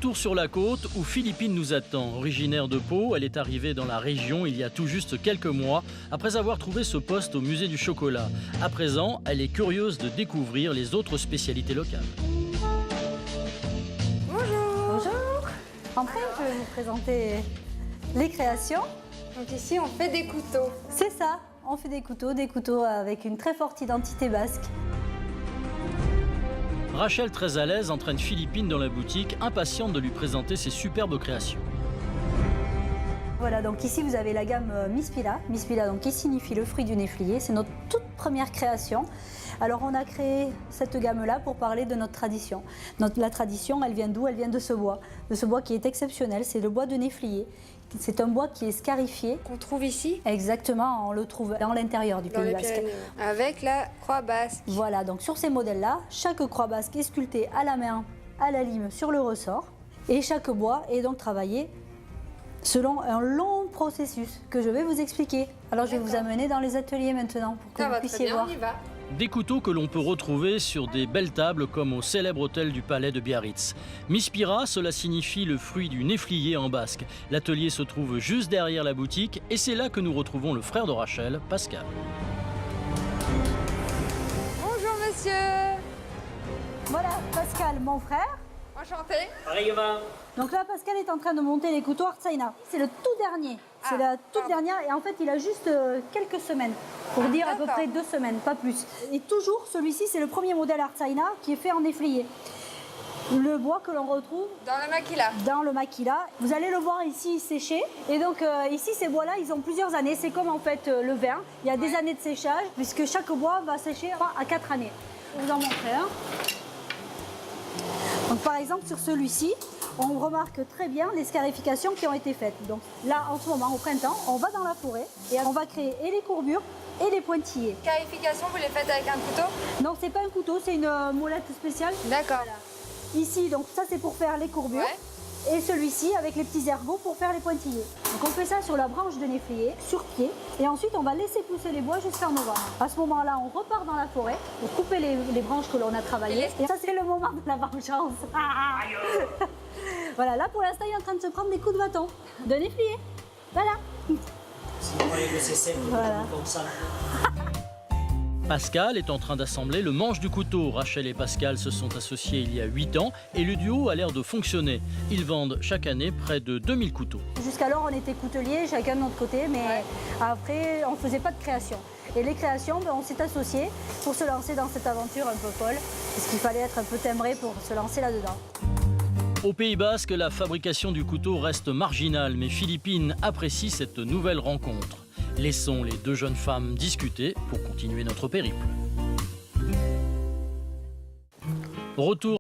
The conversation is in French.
Tour sur la côte où Philippine nous attend. Originaire de Pau, elle est arrivée dans la région il y a tout juste quelques mois après avoir trouvé ce poste au musée du chocolat. À présent, elle est curieuse de découvrir les autres spécialités locales. Bonjour. Bonjour. Enfin, je vais vous présenter les créations. Donc ici, on fait des couteaux. C'est ça, on fait des couteaux avec une très forte identité basque. Rachel, très à l'aise, entraîne Philippine dans la boutique, impatiente de lui présenter ses superbes créations. Voilà, donc ici vous avez la gamme Mispila. Mispila, donc qui signifie le fruit du néflier. C'est notre toute première création. Alors on a créé cette gamme-là pour parler de notre tradition. La tradition, elle vient d'où? Elle vient de ce bois qui est exceptionnel. C'est le bois de néflier. C'est un bois qui est scarifié. Qu'on trouve ici. Exactement, on le trouve dans l'intérieur du Pays basque. Avec la croix basque. Voilà, donc sur ces modèles-là, chaque croix basque est sculptée à la main, à la lime, sur le ressort. Et chaque bois est donc travaillé selon un long processus que je vais vous expliquer. Alors je vais vous amener dans les ateliers maintenant pour que vous puissiez voir. On y va. Des couteaux que l'on peut retrouver sur des belles tables comme au célèbre hôtel du palais de Biarritz. Mispira, cela signifie le fruit du néflier en basque. L'atelier se trouve juste derrière la boutique et c'est là que nous retrouvons le frère de Rachel, Pascal. Bonjour monsieur. Voilà, Pascal, mon frère. Enchanté. Donc là, Pascal est en train de monter les couteaux Artsaina. C'est le tout dernier. C'est la toute dernière et en fait, il a juste quelques semaines. Pour dire à peu près 2 semaines, pas plus. Et toujours, celui-ci, c'est le premier modèle Artsaina qui est fait en néflier. Le bois que l'on retrouve Dans le maquila. dans le maquila. Vous allez le voir ici séché. Et donc ici, ces bois-là, ils ont plusieurs années. C'est comme en fait le vin. Il y a des années de séchage puisque chaque bois va sécher 3 à 4 années. Je vais vous en montrer un. Donc par exemple, sur celui-ci, on remarque très bien les scarifications qui ont été faites. Donc là, en ce moment, au printemps, on va dans la forêt et on va créer et les courbures et les pointillés. Scarification, vous les faites avec un couteau? Non, c'est pas un couteau, c'est une molette spéciale. D'accord. Ici, donc ça, c'est pour faire les courbures. Ouais. Et celui-ci avec les petits ergots pour faire les pointillés. Donc on fait ça sur la branche de néflier, sur pied, et ensuite on va laisser pousser les bois jusqu'en novembre. À ce moment-là, on repart dans la forêt pour couper les branches que l'on a travaillées. Et ça, c'est le moment de la vengeance. Voilà, là pour l'instant, il est en train de se prendre des coups de bâton de néflier. Voilà. Voilà. Pascal est en train d'assembler le manche du couteau. Rachel et Pascal se sont associés il y a 8 ans et le duo a l'air de fonctionner. Ils vendent chaque année près de 2000 couteaux. Jusqu'alors, on était couteliers, chacun de notre côté, mais après, on ne faisait pas de création. Et les créations, on s'est associés pour se lancer dans cette aventure un peu folle, parce qu'il fallait être un peu timbré pour se lancer là-dedans. Au Pays basque, la fabrication du couteau reste marginale, mais Philippine apprécie cette nouvelle rencontre. Laissons les 2 jeunes femmes discuter pour continuer notre périple. Retour